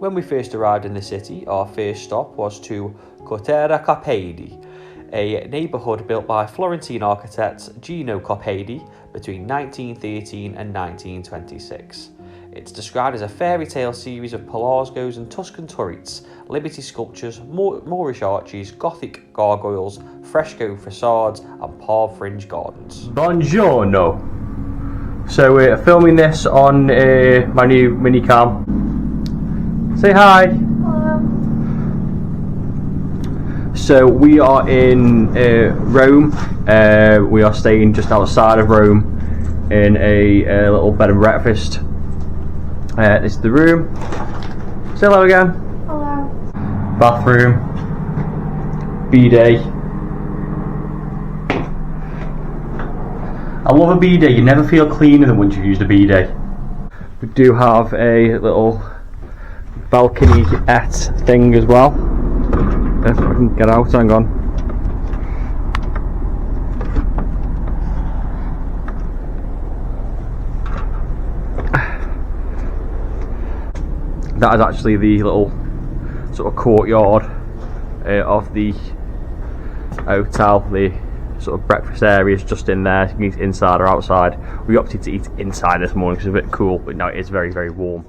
When we first arrived in the city, our first stop was to Cortera Carpedi, a neighbourhood built by Florentine architect Gino Carpedi between 1913 and 1926. It's described as a fairy tale series of pelasgos and Tuscan turrets, Liberty sculptures, Moorish arches, Gothic gargoyles, fresco facades and palm fringe gardens. Buongiorno! So we're filming this on my new Minicam. Say hi! Hello. So we are in Rome. We are staying just outside of Rome in a little bed and breakfast. This is the room. Say hello again. Hello. Bathroom. Bidet. I love a bidet. You never feel cleaner than once you've used a bidet. We do have a little balcony-ette thing as well. If I can get out, hang on. That is actually the little sort of courtyard of the hotel. The sort of breakfast area is just in there. You can eat inside or outside. We opted to eat inside this morning because it's a bit cool, but now it is very, very warm.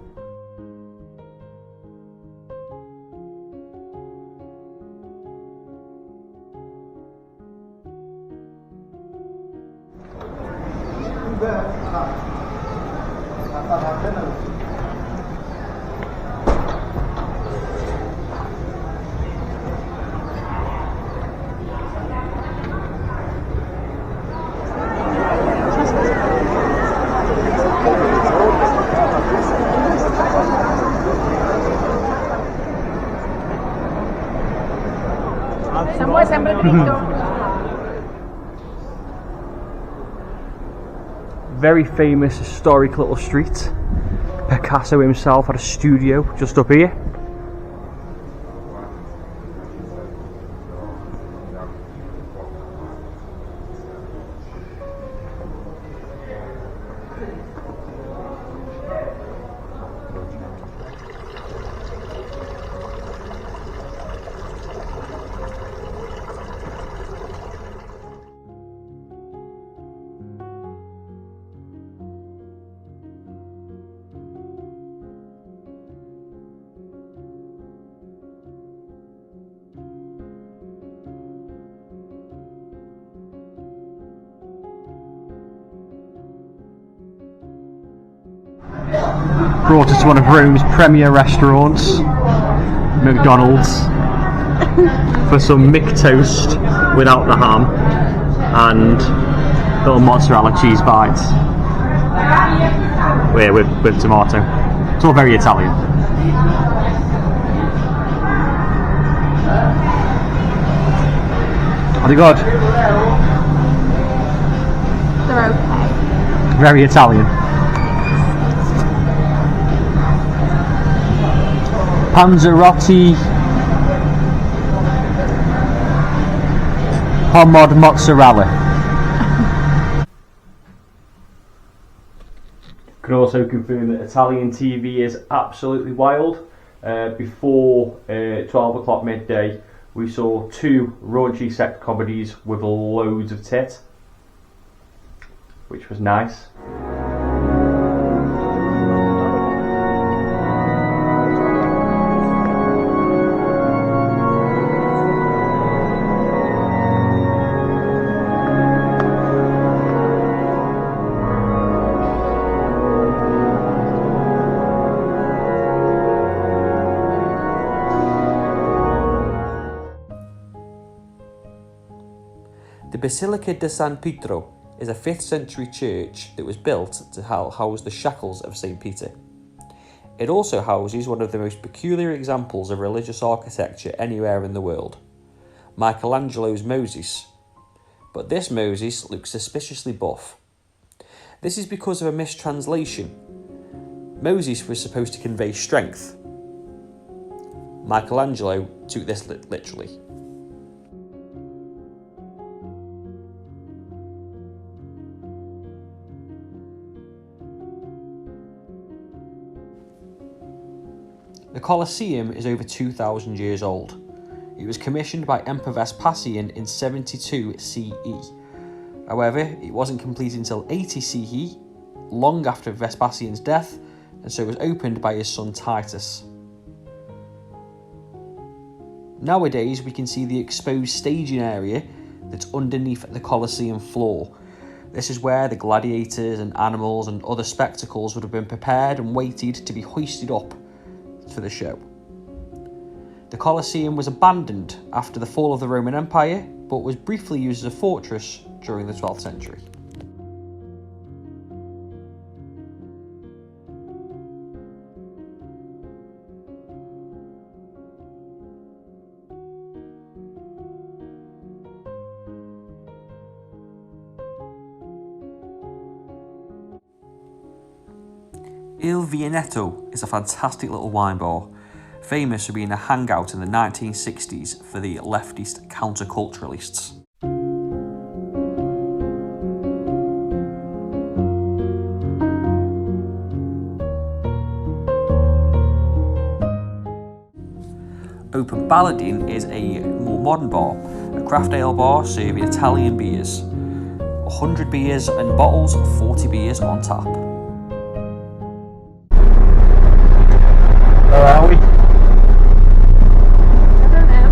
Very famous historic little street. Picasso himself had a studio just up here. Brought us to one of Rome's premier restaurants, McDonald's, for some Mick toast without the ham and little mozzarella cheese bites. Yeah, with tomato. It's all very Italian. Are they good? They're okay. Very Italian. Panzerotti Pomod mozzarella. Can also confirm that Italian TV is absolutely wild. Before 12 o'clock midday, we saw 2 raunchy sex comedies with loads of tit, which was nice. The Basilica di San Pietro is a 5th century church that was built to house the shackles of St. Peter. It also houses one of the most peculiar examples of religious architecture anywhere in the world, Michelangelo's Moses. But this Moses looks suspiciously buff. This is because of a mistranslation. Moses was supposed to convey strength. Michelangelo took this literally. The Colosseum is over 2,000 years old. It was commissioned by Emperor Vespasian in 72 CE. However, it wasn't completed until 80 CE, long after Vespasian's death, and so was opened by his son Titus. Nowadays, we can see the exposed staging area that's underneath the Colosseum floor. This is where the gladiators and animals and other spectacles would have been prepared and waited to be hoisted up for the show. The Colosseum was abandoned after the fall of the Roman Empire, but was briefly used as a fortress during the 12th century. Il Vianetto is a fantastic little wine bar, famous for being a hangout in the 1960s for the leftist counterculturalists. Open Balladine is a more modern bar, a craft ale bar serving Italian beers. 100 beers and bottles, 40 beers on tap. Where are we? I don't know.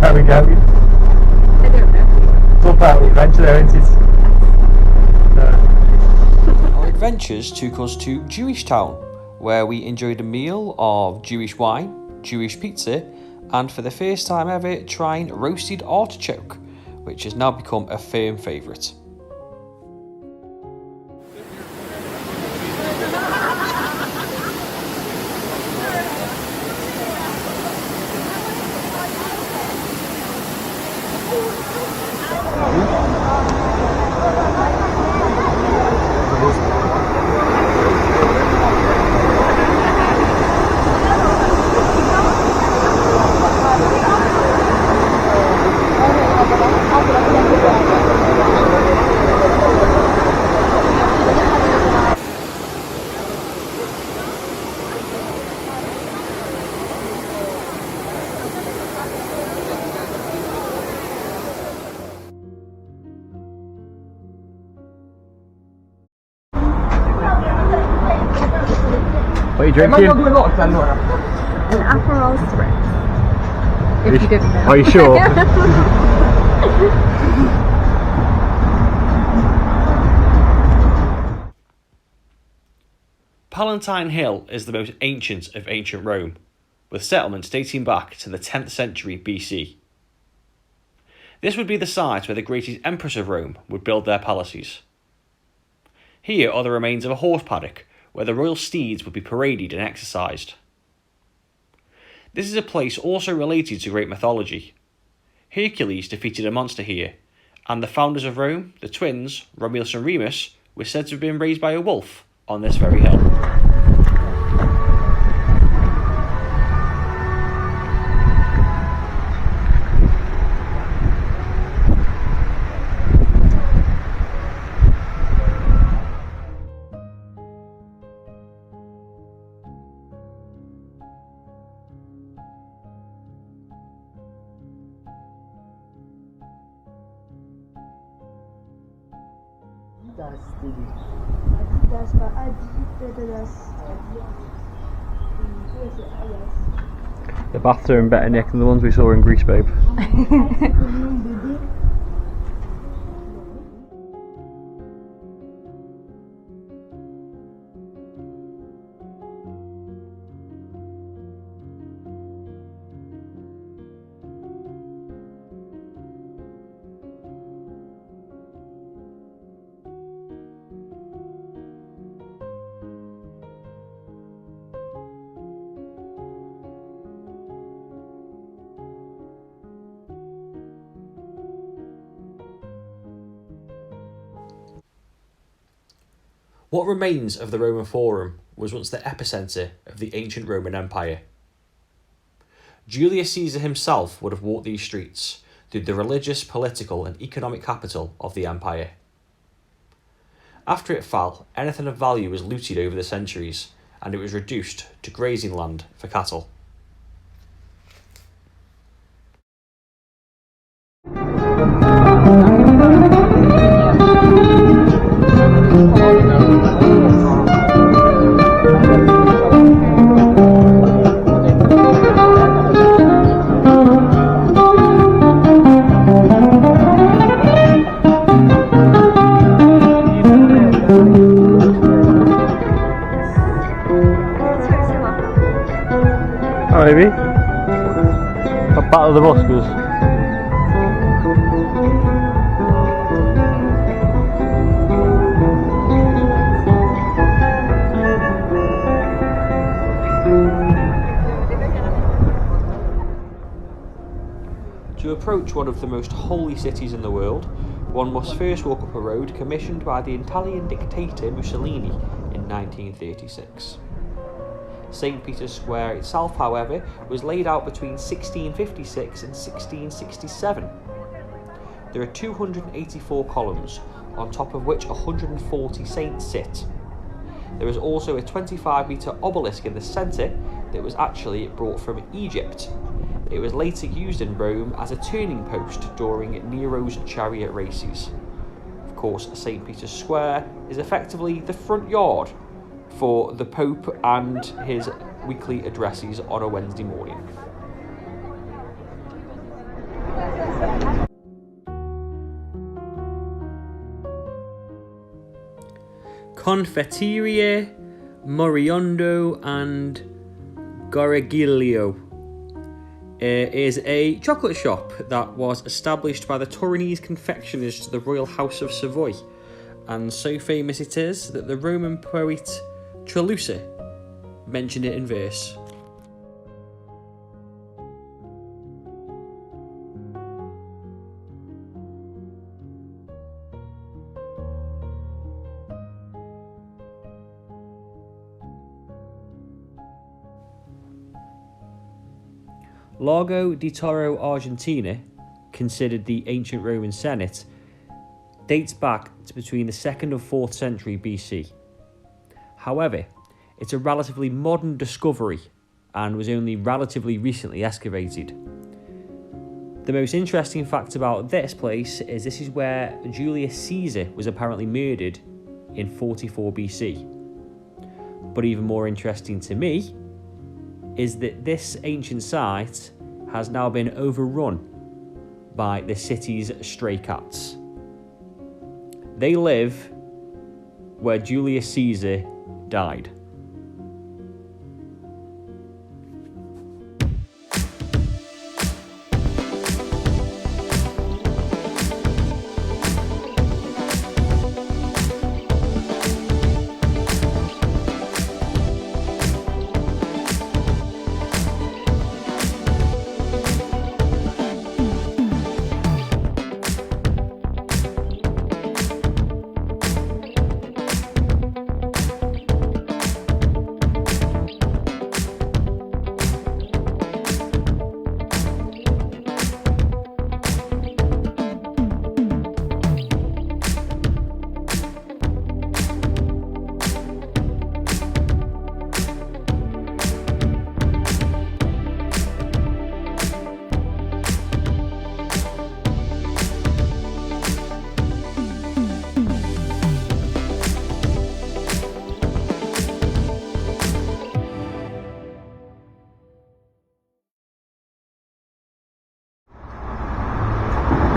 Where are we going? I don't know. It's all about the adventure there, isn't it? Our adventures took us to Jewish Town, where we enjoyed a meal of Jewish wine, Jewish pizza, and for the first time ever trying roasted artichoke, which has now become a firm favourite. What are you drinking? An Aperol Spritz. If you didn't know. Are you sure? Palatine Hill is the most ancient of ancient Rome, with settlements dating back to the 10th century BC. This would be the site where the greatest empress of Rome would build their palaces. Here are the remains of a horse paddock, where the royal steeds would be paraded and exercised. This is a place also related to Greek mythology. Hercules defeated a monster here, and the founders of Rome, the twins, Romulus and Remus, were said to have been raised by a wolf on this very hill. Adidas war Adidas. The baths are in better nick than the ones we saw in Greece, babe. What remains of the Roman Forum was once the epicentre of the ancient Roman Empire. Julius Caesar himself would have walked these streets through the religious, political and economic capital of the empire. After it fell, anything of value was looted over the centuries, and it was reduced to grazing land for cattle. Oh, maybe? A battle of the buskers. To approach one of the most holy cities in the world, one must first walk up a road commissioned by the Italian dictator Mussolini in 1936. St. Peter's Square itself, however, was laid out between 1656 and 1667. There are 284 columns, on top of which 140 saints sit. There is also a 25-metre obelisk in the centre that was actually brought from Egypt. It was later used in Rome as a turning post during Nero's chariot races. Of course, St. Peter's Square is effectively the front yard for the Pope and his weekly addresses on a Wednesday morning. Confetteria Moriondo and Goriglio is a chocolate shop that was established by the Torinese confectioners to the Royal House of Savoy, and so famous it is that the Roman poet Treleusa mentioned it in verse. Largo di Toro, Argentina, considered the ancient Roman Senate, dates back to between the 2nd and 4th century BC. However, it's a relatively modern discovery and was only relatively recently excavated. The most interesting fact about this place is this is where Julius Caesar was apparently murdered in 44 BC. But even more interesting to me is that this ancient site has now been overrun by the city's stray cats. They live where Julius Caesar died.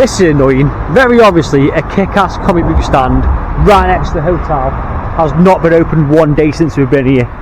This is annoying. Very obviously a kick-ass comic book stand right next to the hotel has not been opened one day since we've been here.